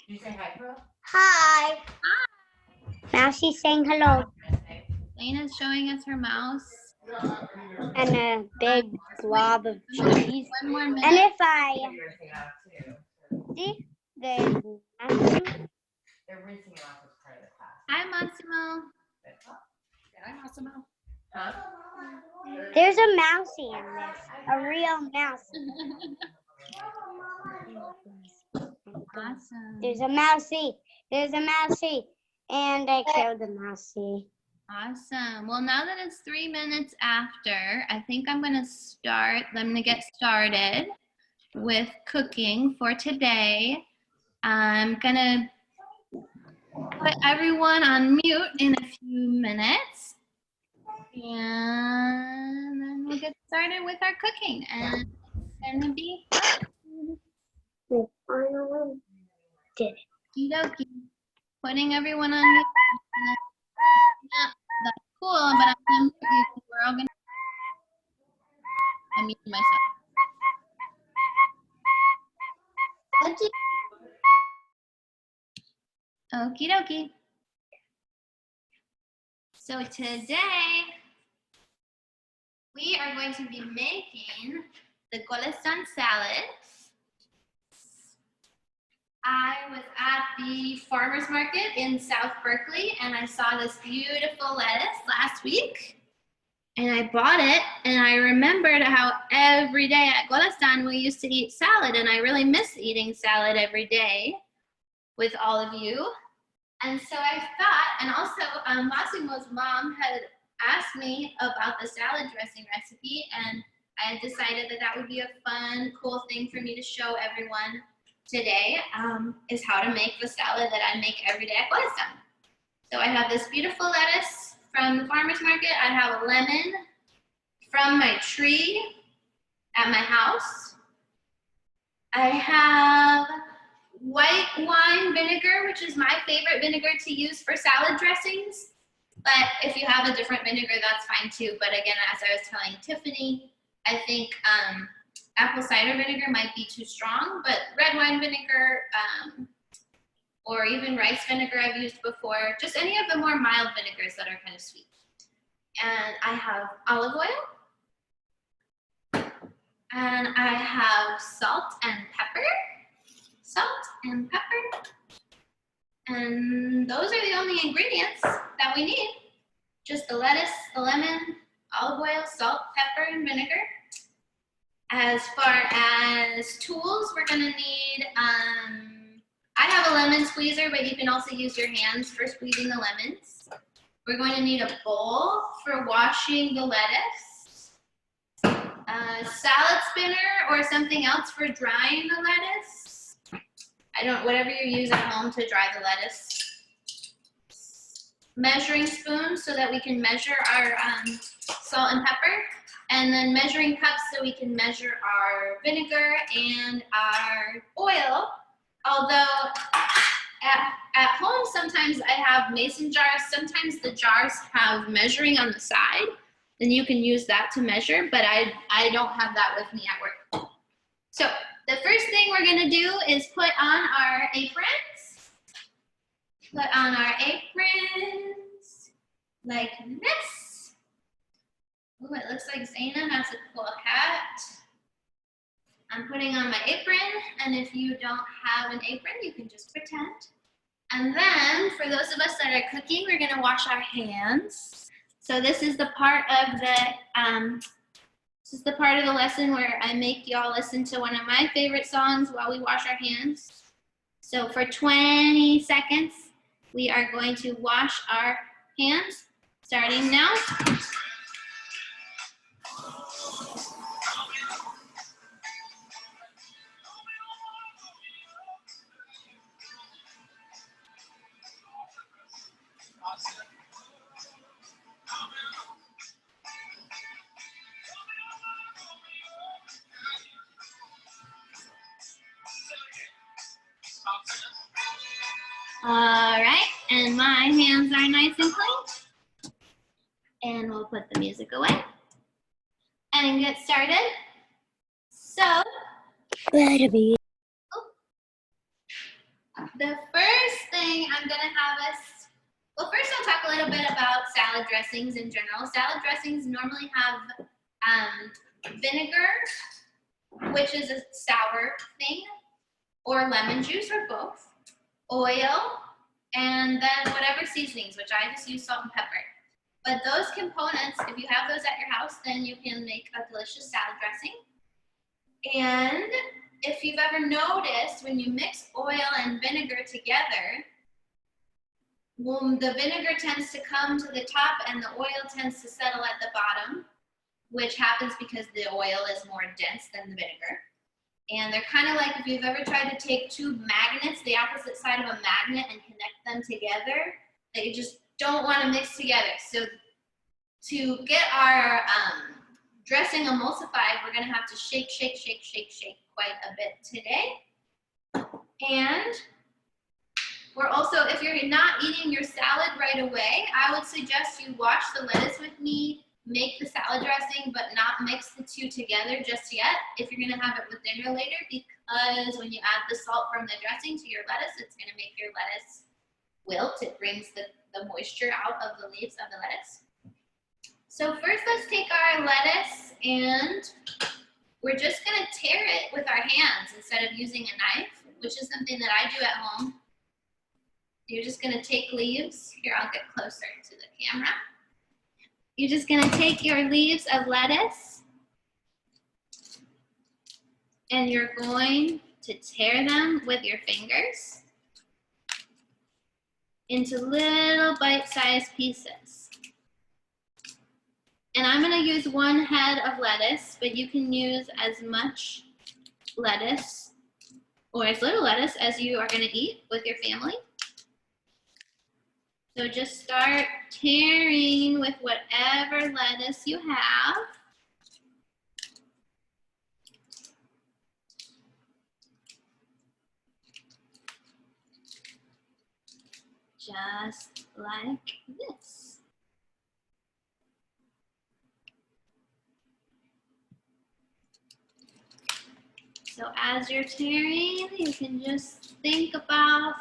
Did you say hi, Pearl? Hi. Hi. Mousie's saying hello. Dana's showing us her mouse. And a big blob of cheese. One more minute. And if I see, there's nothing. They're rinsing it off as part of the class. Hi, Massimo. Hi, Massimo. Huh? There's a mousey in this. A real mouse. Awesome. There's a mousey. There's a mousey. And I killed the mousey. Awesome. Well, now that it's 3 minutes after, I think I'm going to get started with cooking for today. I'm going to put everyone on mute in a few minutes. And then we'll get started with our cooking. And it's going to be fun. We finally did it. Okie dokie. Putting everyone on mute. Yeah, that's cool, but I'm gonna mute you because we're all gonna. I'm muting myself. Okie dokie. So today we are going to be making the Golestan salad. I was at the farmer's market in South Berkeley and I saw this beautiful lettuce last week and I bought it, and I remembered how every day at Golestan we used to eat salad, and I really miss eating salad every day with all of you. And so I thought, and also Massimo's mom had asked me about the salad dressing recipe, and I had decided that that would be a fun, cool thing for me to show everyone today, is how to make the salad that I make every day at Golestan. So I have this beautiful lettuce from the farmer's market. I have a lemon from my tree at my house. I have white wine vinegar, which is my favorite vinegar to use for salad dressings. But if you have a different vinegar, that's fine too. But again, as I was telling Tiffany, I think apple cider vinegar might be too strong, but red wine vinegar or even rice vinegar I've used before, just any of the more mild vinegars that are kind of sweet. And I have olive oil, and I have salt and pepper, and those are the only ingredients that we need. Just the lettuce, the lemon, olive oil, salt, pepper, and vinegar. As far as tools, we're gonna need, I have a lemon squeezer, but you can also use your hands for squeezing the lemons. We're going to need a bowl for washing the lettuce, a salad spinner or something else for drying the lettuce. Whatever you use at home to dry the lettuce. Measuring spoon so that we can measure our salt and pepper. And then measuring cups so we can measure our vinegar and our oil. Although at home sometimes I have mason jars. Sometimes the jars have measuring on the side. Then you can use that to measure, but I don't have that with me at work. So the first thing we're gonna do is put on our aprons. Put on our aprons like this. Ooh, it looks like Zaina has a cool hat. I'm putting on my apron, and if you don't have an apron, you can just pretend. And then, for those of us that are cooking, we're gonna wash our hands. So this is the part of the lesson where I make y'all listen to one of my favorite songs while we wash our hands. So for 20 seconds, we are going to wash our hands, starting now. All right, and my hands are nice and clean. And we'll put the music away and get started. So, The first thing I'm gonna have us, well, first I'll talk a little bit about salad dressings in general. Salad dressings normally have vinegar, which is a sour thing, or lemon juice, or both, oil, and then whatever seasonings, which I just use salt and pepper. But those components, if you have those at your house, then you can make a delicious salad dressing. And if you've ever noticed, when you mix oil and vinegar together, the vinegar tends to come to the top and the oil tends to settle at the bottom, which happens because the oil is more dense than the vinegar. And they're kind of like if you've ever tried to take two magnets, the opposite side of a magnet, and connect them together, they just don't want to mix together. So to get our dressing emulsified, we're going to have to shake quite a bit today. And we're also, if you're not eating your salad right away, I would suggest you wash the lettuce with me, make the salad dressing, but not mix the two together just yet if you're going to have it with dinner later, because when you add the salt from the dressing to your lettuce, it's going to make your lettuce wilt. It brings the moisture out of the leaves of the lettuce. So first, let's take our lettuce and we're just going to tear it with our hands instead of using a knife, which is something that I do at home. You're just going to take leaves. Here, I'll get closer to the camera. You're just going to take your leaves of lettuce and you're going to tear them with your fingers into little bite-sized pieces. And I'm going to use one head of lettuce, but you can use as much lettuce or as little lettuce as you are going to eat with your family. So just start tearing with whatever lettuce you have. Just like this. So as you're tearing, you can just think about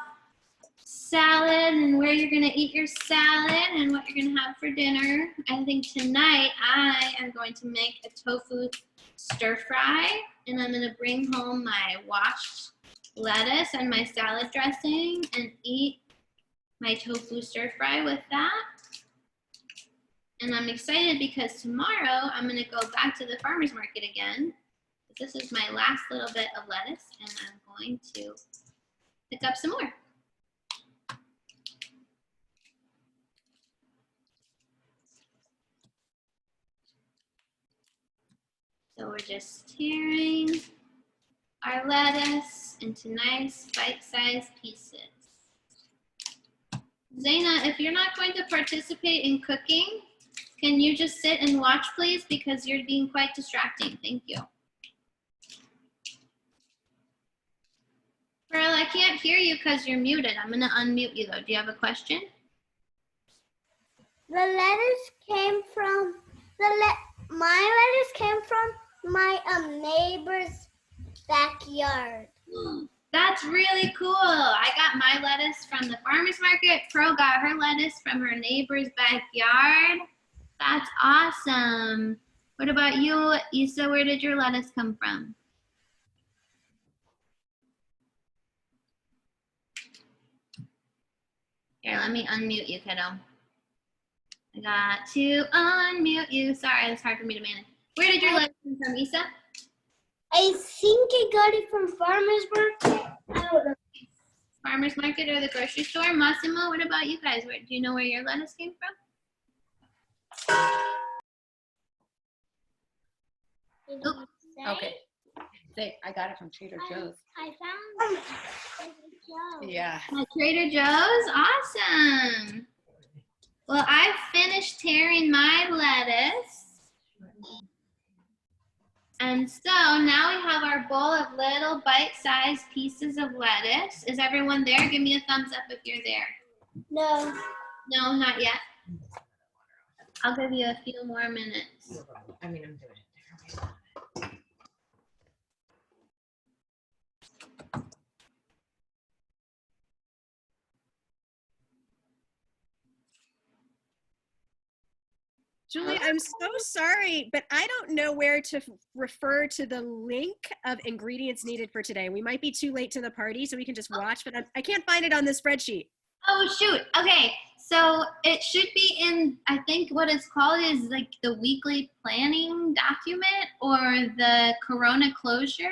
salad and where you're gonna eat your salad and what you're gonna have for dinner. I think tonight I am going to make a tofu stir fry, and I'm gonna bring home my washed lettuce and my salad dressing and eat my tofu stir fry with that. And I'm excited because tomorrow I'm gonna go back to the farmer's market again. This is my last little bit of lettuce, and I'm going to pick up some more. So we're just tearing our lettuce into nice bite-sized pieces. Zaina, if you're not going to participate in cooking, can you just sit and watch, please? Because you're being quite distracting. Thank you. Pearl, I can't hear you because you're muted. I'm going to unmute you, though. Do you have a question? The lettuce came from my lettuce came from my neighbor's backyard. That's really cool. I got my lettuce from the farmer's market. Pearl got her lettuce from her neighbor's backyard. That's awesome. What about you, Issa? Where did your lettuce come from? Here, let me unmute you, kiddo. I got to unmute you. Sorry, it's hard for me to manage. Where did your lettuce come from, Issa? I think I got it from farmer's market. I don't know. Farmer's market or the grocery store? Massimo, what about you guys? Do you know where your lettuce came from? Okay. I got it from Trader Joe's. I found it at Trader Joe's. Yeah. At Trader Joe's? Awesome. Well, I finished tearing my lettuce. And so now we have our bowl of little bite-sized pieces of lettuce. Is everyone there? Give me a thumbs up if you're there. No. No, not yet. I'll give you a few more minutes. I mean, I'm doing it. Julie, I'm so sorry, but I don't know where to refer to the link of ingredients needed for today. We might be too late to the party, so we can just watch, but I can't find it on the spreadsheet. Oh, shoot. Okay. So it should be in, I think what it's called is like the weekly planning document or the Corona closure.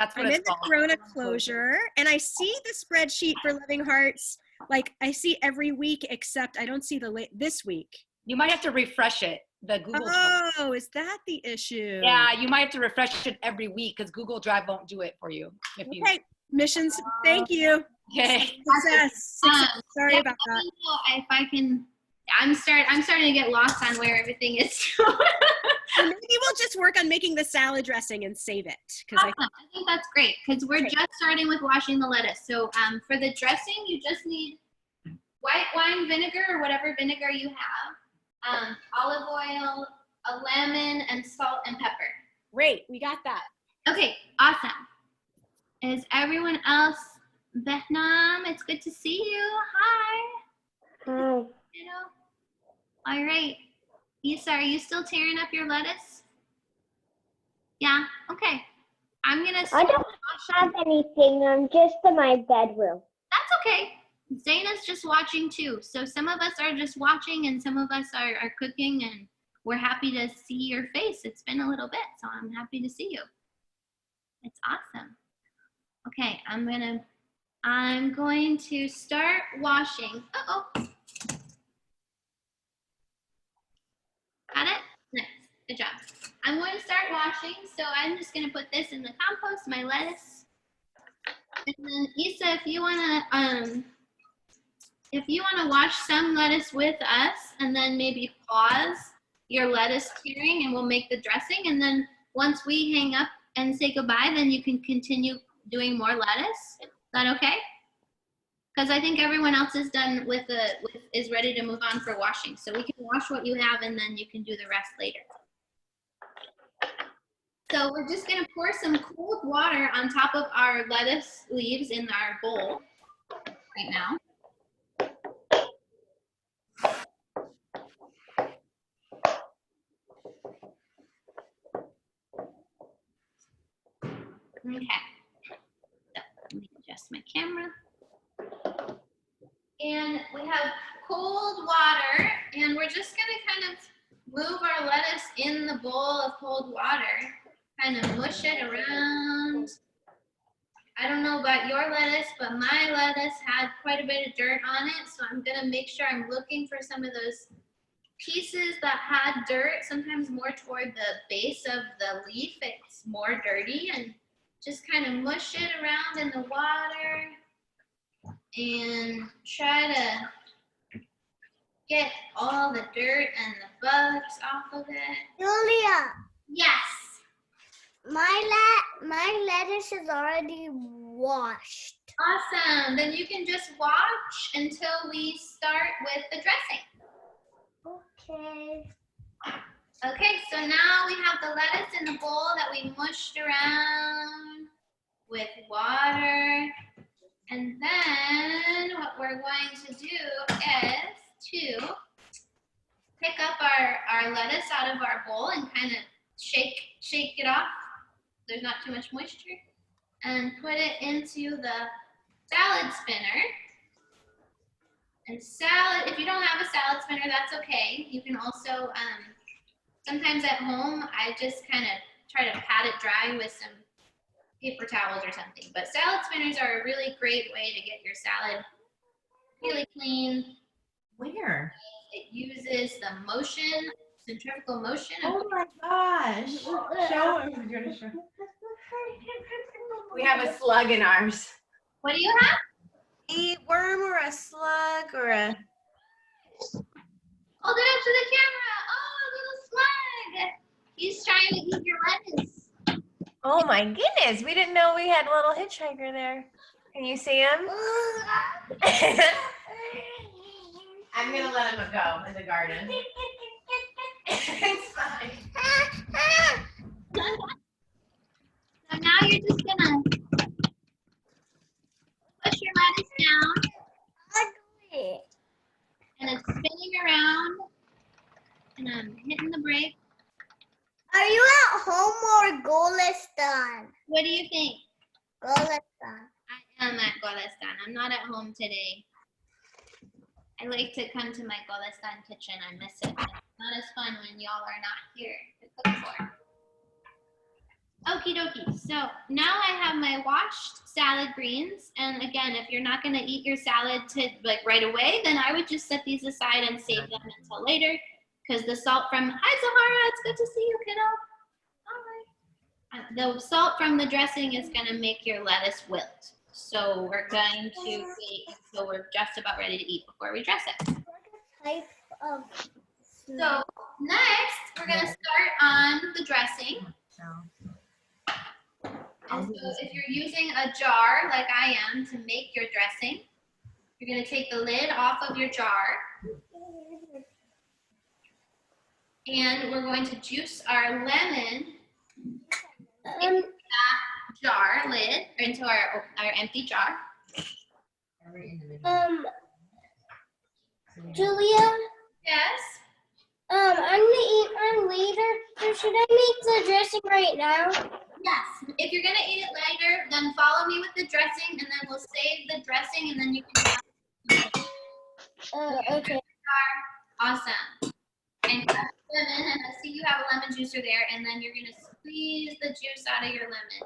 That's what I'm it's in the called. Corona closure, and I see the spreadsheet for Loving Hearts. Like, I see every week, except I don't see the this week. You might have to refresh it, the Google Drive. Oh, is that the issue? Yeah, you might have to refresh it every week because Google Drive won't do it for you. If you Okay, missions, thank you. okay. Success. Sorry about that. If I can, I'm starting to get lost on where everything is. Or maybe we'll just work on making the salad dressing and save it. Awesome. I think that's great because we're just starting with washing the lettuce. So for the dressing, you just need white wine vinegar or whatever vinegar you have, olive oil, a lemon, and salt and pepper. Great, we got that. Okay, awesome. Is everyone else, Vietnam? It's good to see you. Hi. Hi. You know. All right. Issa, are you still tearing up your lettuce? Yeah. Okay. I'm gonna. I don't have anything. I'm just in my bedroom. That's okay. Zaina's just watching too. So some of us are just watching and some of us are cooking, and we're happy to see your face. It's been a little bit, so I'm happy to see you. It's awesome. Okay, I'm going to start washing. Uh-oh. Got it? Nice. Good job. I'm going to start washing, so I'm just going to put this in the compost, my lettuce. And then Issa, if you want to wash some lettuce with us and then maybe pause your lettuce tearing and we'll make the dressing, and then once we hang up and say goodbye, then you can continue doing more lettuce. Is that okay? Because I think everyone else is done is ready to move on for washing. So we can wash what you have and then you can do the rest later. So we're just gonna pour some cold water on top of our lettuce leaves in our bowl right now. Okay. So let me adjust my camera. And we have cold water, and we're just gonna kind of move our lettuce in the bowl of cold water, kind of mush it around. I don't know about your lettuce, but my lettuce had quite a bit of dirt on it, so I'm gonna make sure I'm looking for some of those pieces that had dirt, sometimes more toward the base of the leaf. It's more dirty, and just kind of mush it around in the water and try to get all the dirt and the bugs off of it. Julia, Yes. my lettuce is already washed. Awesome. Then you can just watch until we start with the dressing. Okay. Okay, so now we have the lettuce in the bowl that we mushed around with water. And then what we're going to do is to pick up our lettuce out of our bowl and kind of shake it off. There's not too much moisture. And put it into the salad spinner. And if you don't have a salad spinner, that's okay. You can also, sometimes at home, I just kind of try to pat it dry with some paper towels or something. But salad spinners are a really great way to get your salad really clean. Where? It uses the motion, centrifugal motion. Oh my gosh. Show him. You're gonna show. We have a slug in ours. What do you have? A worm or a slug or a... Hold it up to the camera. Oh, a little slug. He's trying to eat your lettuce. Oh my goodness. We didn't know we had a little hitchhiker there. Can you see him? I'm going to let him go in the garden. It's fine. So now you're just going to push your lettuce down. And it's spinning around and I'm hitting the brake. Are you at home or Golestan? What do you think? Golestan. I am at Golestan. I'm not at home today. I like to come to my Golestan kitchen. I miss it. It's not as fun when y'all are not here to cook for. Okie dokie. So now I have my washed salad greens. And again, if you're not going to eat your salad right away, then I would just set these aside and save them until later. Because the salt from, hi Zahara, it's good to see you, kiddo. Hi. The salt from the dressing is going to make your lettuce wilt. So we're going to wait until we're just about ready to eat before we dress it. So next, we're going to start on the dressing. And so if you're using a jar like I am to make your dressing, you're going to take the lid off of your jar. And we're going to juice our lemon into that jar lid, or into our empty jar. Julia, Yes. I'm gonna eat mine later. So should I make the dressing right now? Yes. If you're going to eat it later, then follow me with the dressing, and then we'll save the dressing, and then you can have Okay. Awesome. And you have lemon, and I see you have a lemon juicer there, and then you're going to squeeze the juice out of your lemon.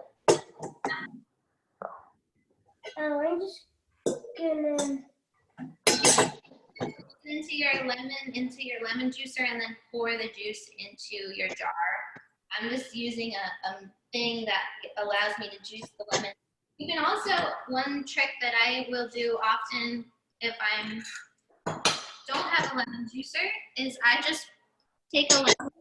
I'm just gonna. Into your lemon juicer, and then pour the juice into your jar. I'm just using a thing that allows me to juice the lemon. You can also, one trick that I will do often if I don't have a lemon juicer is I just take a lemon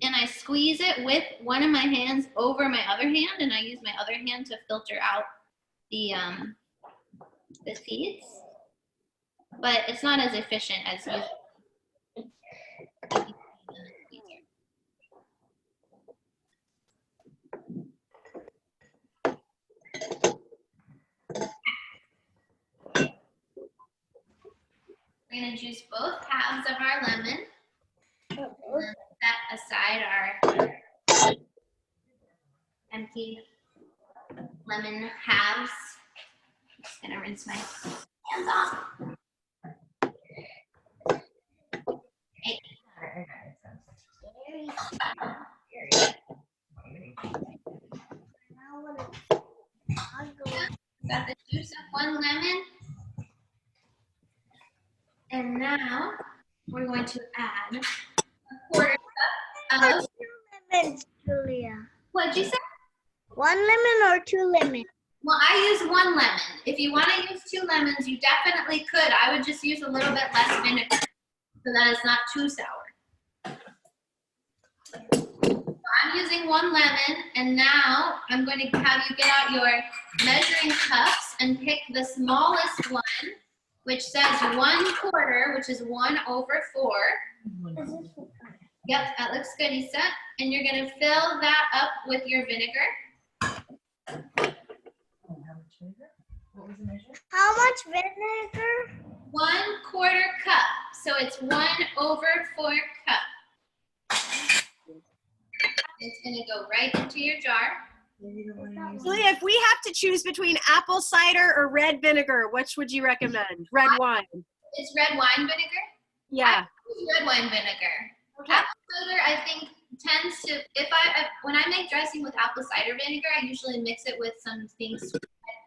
and I squeeze it with one of my hands over my other hand, and I use my other hand to filter out the seeds. But it's not as efficient as using. We're going to juice both halves of our lemon. And then set aside our empty lemon halves. I'm just going to rinse my hands off. Got the juice of one lemon. And now we're going to add a quarter cup of. 2 lemons, Julia. What'd you say? 1 lemon or 2 lemons? Well, I use 1 lemon. If you want to use 2 lemons, you definitely could. I would just use a little bit less vinegar so that it's not too sour. So I'm using 1 lemon, and now I'm going to have you get out your measuring cups and pick the smallest one, which says 1/4, which is 1/4. Yep, that looks good, Issa. And you're going to fill that up with your vinegar. How much vinegar? 1/4 cup. So it's 1/4 cup. It's going to go right into your jar. Julia, if we have to choose between apple cider or red vinegar, which would you recommend? Red wine. It's red wine vinegar? Yeah. I use red wine vinegar. Okay. Apple cider, I think, tends to, when I make dressing with apple cider vinegar, I usually mix it with some things like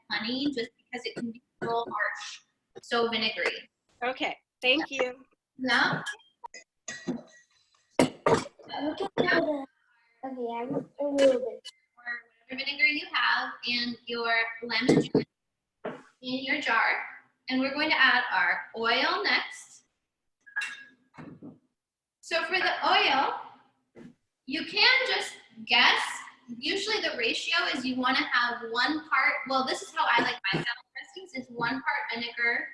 honey, just because it can be a little harsh, so vinegary. Okay. Thank you. No? Okay, I'm a little bit. Or whatever vinegar you have, and your lemon juice in your jar. And we're going to add our oil next. So for the oil, you can just guess. Usually the ratio is you want to have 1 part, well, this is how I like my salad dressings, is 1 part vinegar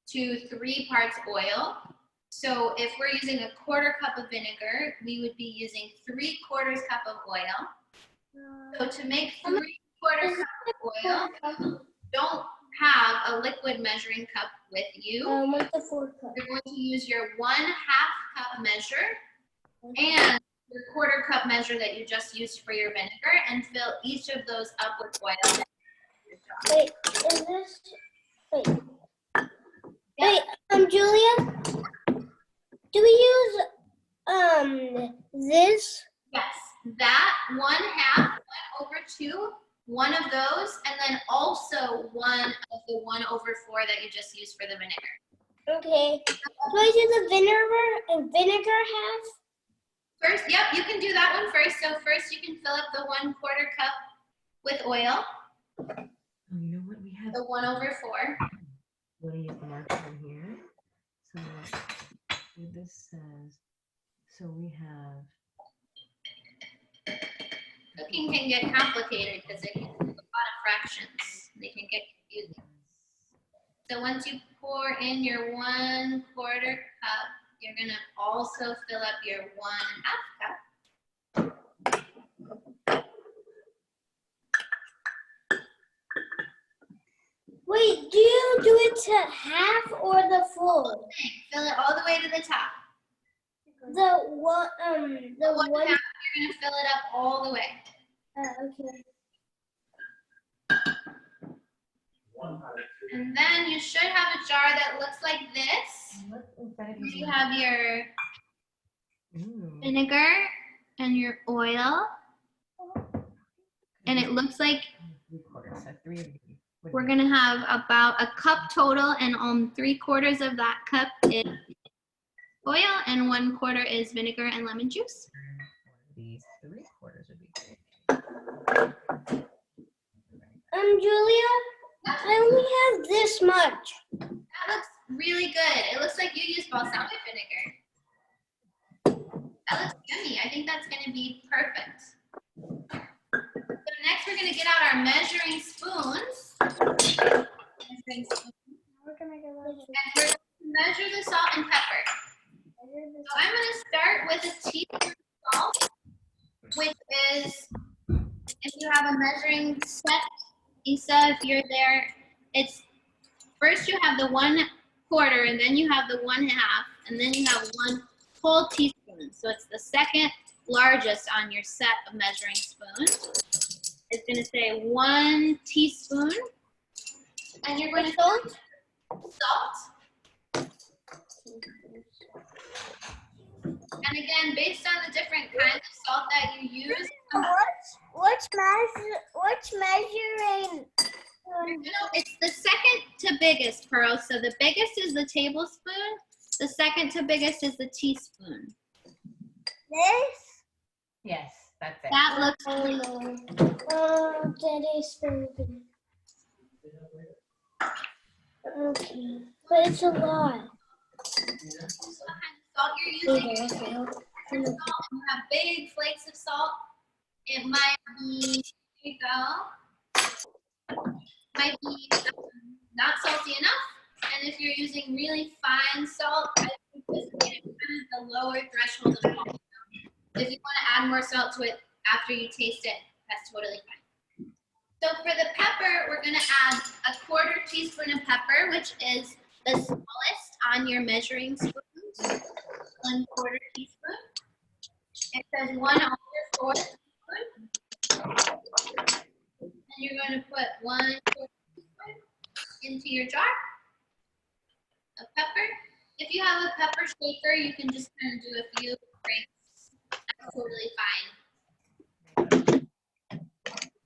to 3 parts oil. So if we're using a 1/4 cup of vinegar, we would be using 3/4 cup of oil. So to make 3/4 cup of oil, don't have a liquid measuring cup with you. What's the 4 cup? You're going to use your 1/2 cup measure and your 1/4 cup measure that you just used for your vinegar and fill each of those up with oil. Wait, is this? Wait. Wait, Julia? Do we use this? Yes, that 1/2, 1/2, one of those, and then also one of the 1/4 that you just used for the vinegar. Okay. Do I do the vinegar half? First, yep, you can do that one first. So first you can fill up the 1/4 cup with oil, Oh, you know what we have? the 1/4. What do you mark on here? So what this says. So we have. Cooking can get complicated because it can have a lot of fractions. They can get confusing. So once you pour in your 1/4 cup, you're gonna also fill up your 1/2 cup. Wait, do you do it to half or the full? Fill it all the way to the top. The one, The 1/2, you're gonna fill it up all the way. Okay. And then you should have a jar that looks like this. What's inside of Where these? you have your Ooh. vinegar and your oil. And it looks like 3/4. So 3 of these. What do we're you- gonna have about a cup total, and on 3/4 of that cup is oil and 1/4 is vinegar and lemon juice. These 3/4 would be great. Julia, I only have this much. That looks really good. It looks like you used balsamic vinegar. That looks yummy. I think that's gonna be perfect. So next we're gonna get out our measuring spoons. And we're going to measure the salt and pepper. So I'm going to start with a teaspoon of salt, which is, if you have a measuring set, Isa, if you're there, it's first you have the 1/4, and then you have the 1/2, and then you have 1 whole teaspoon. So it's the second largest on your set of measuring spoons. It's going to say 1 teaspoon, and you're going to salt. And again, based on the different kinds of salt that you use, What's measuring? it's the second to biggest, Pearl. So the biggest is the tablespoon. The second to biggest is the teaspoon. This? Yes, that's it. That looks Tablespoon. Okay, but it's a lot. salt you're using. Salt, and you have big flakes of salt. It might be, here you go. Might be not salty enough. And if you're using really fine salt, I think this is kind of the lower threshold of salt. If you want to add more salt to it after you taste it, that's totally fine. So for the pepper, we're going to add a 1/4 teaspoon of pepper, which is the smallest on your measuring spoons. 1/4 teaspoon. It says 1/4 teaspoon. And you're going to put 1/4 teaspoon into your jar of pepper. If you have a pepper shaker, you can just kind of do a few breaks. That's totally fine.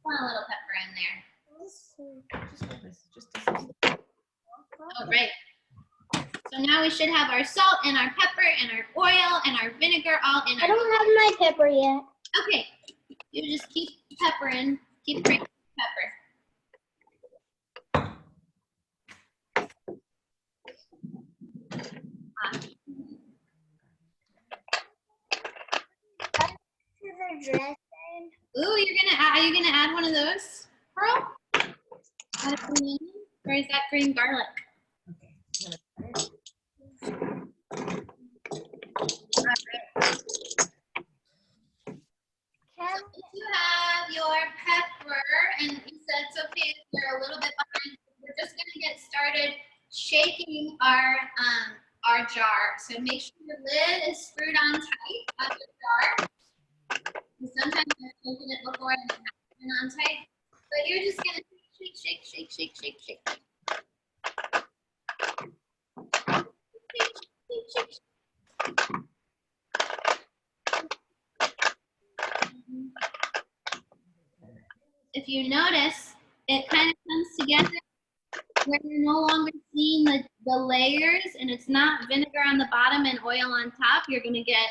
Want a little pepper in there. All right. So now we should have our salt and our pepper and our oil and our vinegar all in I our. don't have my pepper yet. Okay. You just keep peppering. Keep breaking pepper. Ooh, are you gonna add one of those, Pearl? Add green, or is that green garlic? If you have your pepper, and you said it's okay if you're a little bit behind, we're just gonna get started. shaking our jar. So make sure the lid is screwed on tight of the jar. Sometimes I've shaken it before and it's not been on tight. But you're just gonna shake, shake, shake, shake, shake, shake. Shake, shake, shake. If you notice, it kind of comes together where you're no longer seeing the layers and it's not vinegar on the bottom and oil on top. You're going to get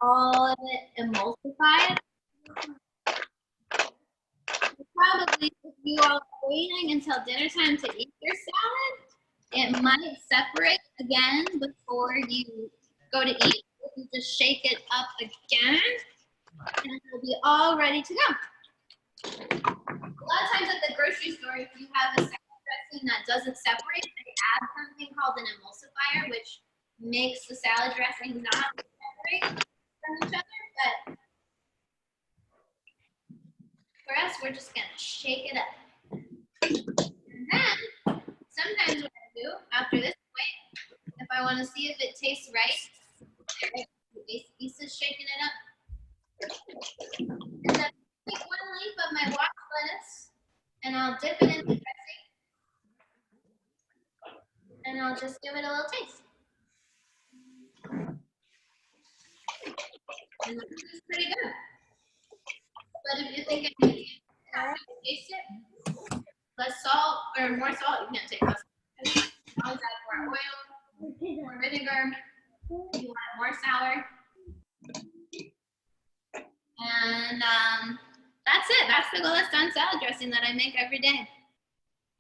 all of it emulsified. Probably if you are waiting until dinner time to eat your salad, it might separate again before you go to eat. If you just shake it up again, and it'll be all ready to go. A lot of times at the grocery store, if you have a salad dressing that doesn't separate, they add something called an emulsifier, which makes the salad dressing not separate from each other. But for us, we're just gonna shake it up. And then, sometimes what I do after this point, if I want to see if it tastes right, Lisa's shaking it up. And then I take one leaf of my washed lettuce and I'll dip it in the dressing and I'll just give it a little taste. And this is pretty good. But if you think I need to taste it, less salt or more salt, you can take less. Always add more oil, more vinegar. If you want it more sour. And that's it. That's the Golestan salad dressing that I make every day.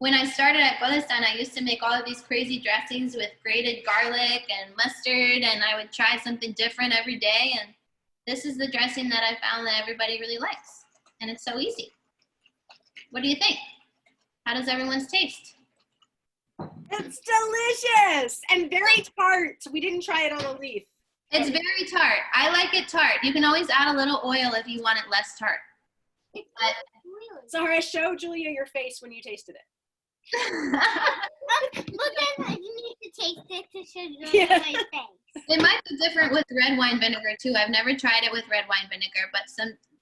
When I started at Golestan, I used to make all of these crazy dressings with grated garlic and mustard, and I would try something different every day. And this is the dressing that I found that everybody really likes. And it's so easy. What do you think? How does everyone's taste? It's delicious and very tart. We didn't try it on a leaf. It's very tart. I like it tart. You can always add a little oil if you want it less tart. But Zahra, show Julia your face when you tasted it. Look at you need to taste it to show you my face. it might be different with red wine vinegar too. I've never tried it with red wine vinegar, but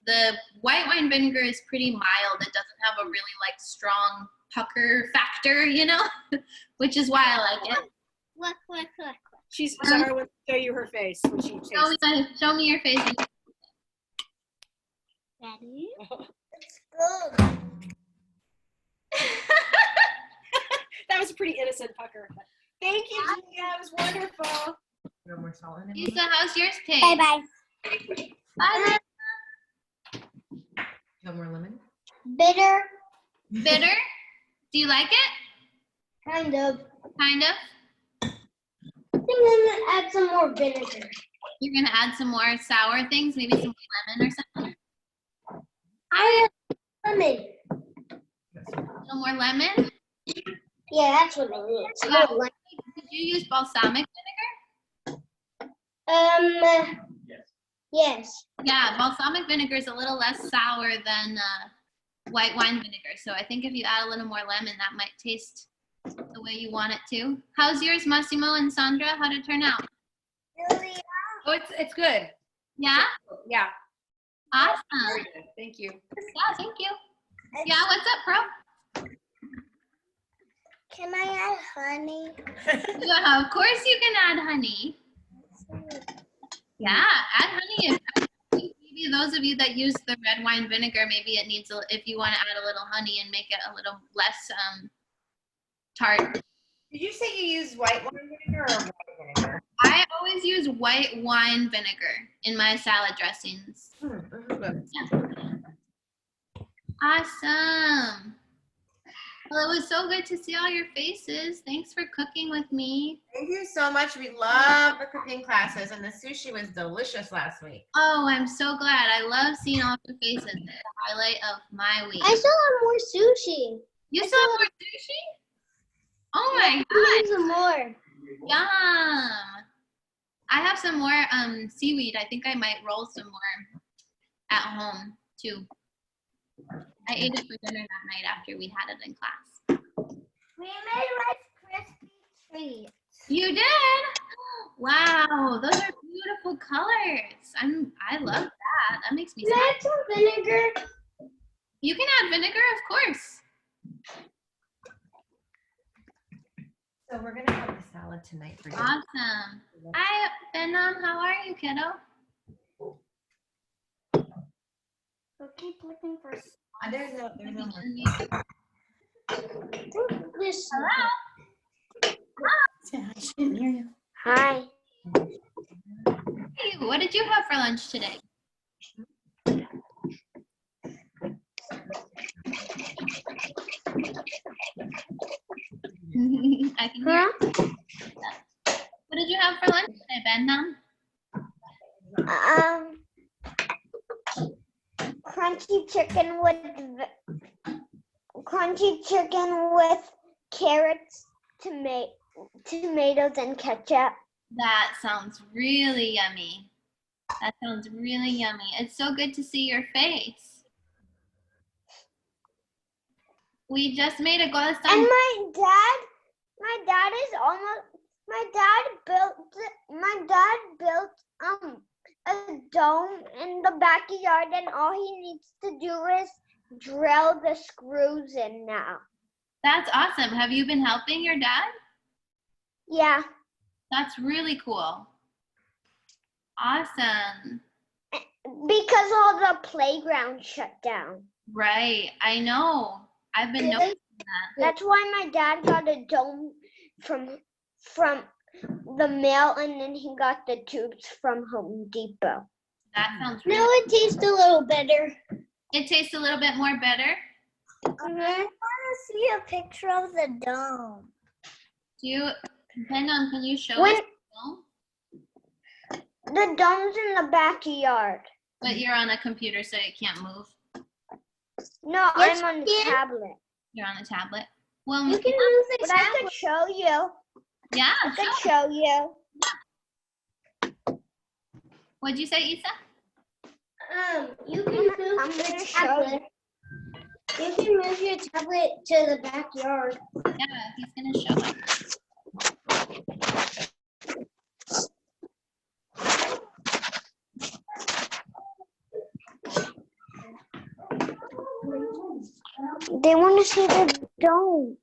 the white wine vinegar is pretty mild. It doesn't have a really like strong pucker factor, you know, which is why I like it. Look. Zahra wants to show you her face when she tastes. Show me your face. Ready? It's good. That was a pretty innocent pucker. Thank you, Julia. It was wonderful. No more salt in it. Lisa, how's yours taste? Bye. Bye. No more lemon. Bitter, Bitter? Do you like it? kind of. Kind of. I think I'm gonna add some more vinegar. You're gonna add some more sour things, maybe some lemon or something. I have lemon. A little more lemon. Yeah, that's what I need. Some Yeah. more lemon. Did you use balsamic vinegar? Yes. Yeah, balsamic vinegar is a little less sour than white wine vinegar. So I think if you add a little more lemon, that might taste the way you want it to. How's yours, Massimo and Sandra? How'd it turn out? Oh, it's good. Yeah? Yeah. Awesome. Very good. Thank you. Yeah, thank you. Yeah, what's up, bro? Can I add honey? Yeah, of course you can add honey. Yeah, add honey. Maybe those of you that use the red wine vinegar, maybe it needs, if you want to add a little honey and make it a little less tart. Did you say you use white wine vinegar or white vinegar? I always use white wine vinegar in my salad dressings. Yeah. Awesome. Well, it was so good to see all your faces. Thanks for cooking with me. Thank you so much. We love the cooking classes, and the sushi was delicious last week. Oh, I'm so glad. I love seeing all your faces. It's the highlight of my week. I still have more sushi. You still have more sushi? Oh my Need god. some more. Yum. I have some more seaweed. I think I might roll some more at home too. I ate it for dinner that night after we had it in class. Rice Krispie treats. You did? Wow, those are beautiful colors. I love that. That makes me Can I smile. add some vinegar? You can add vinegar, of course. So we're gonna have the salad tonight for dinner. Awesome. Hi, Benham. How are you, kiddo? I'll keep looking for There's no this. Hello. I shouldn't hear you. Hi. Hey, what did you have for lunch today? I can hear. Huh? What did you have for lunch today, Benham? Crunchy chicken with carrots, tomatoes, and ketchup. That sounds really yummy. That sounds really yummy. It's so good to see your face. We just made a Golestan. And my dad built a dome in the backyard, and all he needs to do is drill the screws in now. That's awesome. Have you been helping your dad? Yeah. That's really cool. Awesome. Because all the playground shut down. Right. I know. I've been noticing that. That's why my dad got a dome from the mail, and then he got the tubes from Home Depot. That sounds really. Now it tastes a little better. It tastes a little bit more better. I want to see a picture of the dome. Benham, can you show When us the dome? the dome's in the backyard. But you're on a computer, so it can't move. No, Yes, Oh, I'm on the tablet. You're on the tablet. Well, You can move the tablet. I could show you. yeah. I could show you. What'd you say, Isa? You can move the tablet. You can move your tablet to the backyard. Yeah, he's gonna show it. They want to see the dome.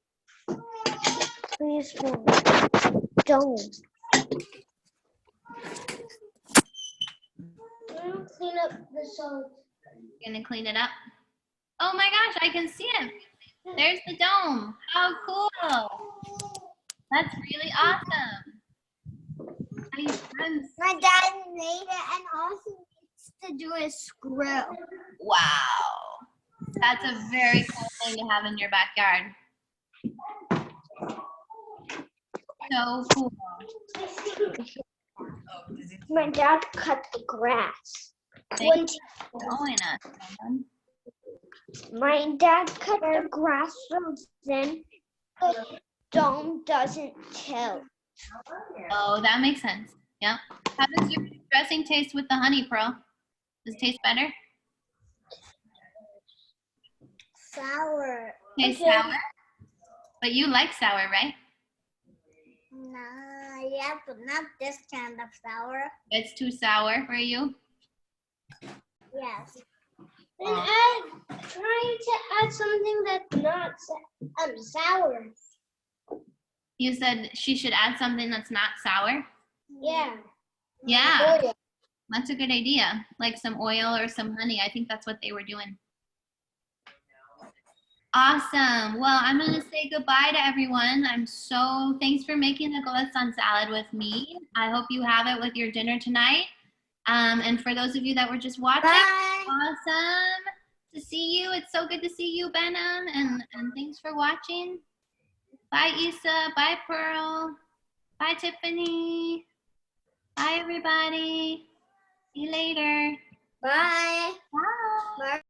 Please move. Dome. Clean up the salt. You're gonna clean it up. Oh my gosh, I can see it. There's the dome. How cool. That's really awesome. My dad made it, and all he needs to do is screw. Wow. That's a very cool thing to have in your backyard. So cool. My dad cut the grass. Thanks for showing us, Benham. My dad cut the grass so then the dome doesn't tilt. Oh, that makes sense. Yeah. How does your dressing taste with the honey, Pearl? Does it taste better? Sour. Taste sour? But you like sour, right? No, yeah, but not this kind of sour. It's too sour for you? Yes. And trying to add something that's not sour. You said she should add something that's not sour? Yeah. Yeah, Oil. that's a good idea. Like some oil or some honey. I think that's what they were doing. Awesome. Well, I'm going to say goodbye to everyone. Thanks for making the Golestan salad with me. I hope you have it with your dinner tonight. And for those of you that were just watching, Bye. awesome to see you. It's so good to see you, Benham. And thanks for watching. Bye, Isa. Bye, Pearl. Bye, Tiffany. Bye, everybody. See you later. Bye. Bye. Bye.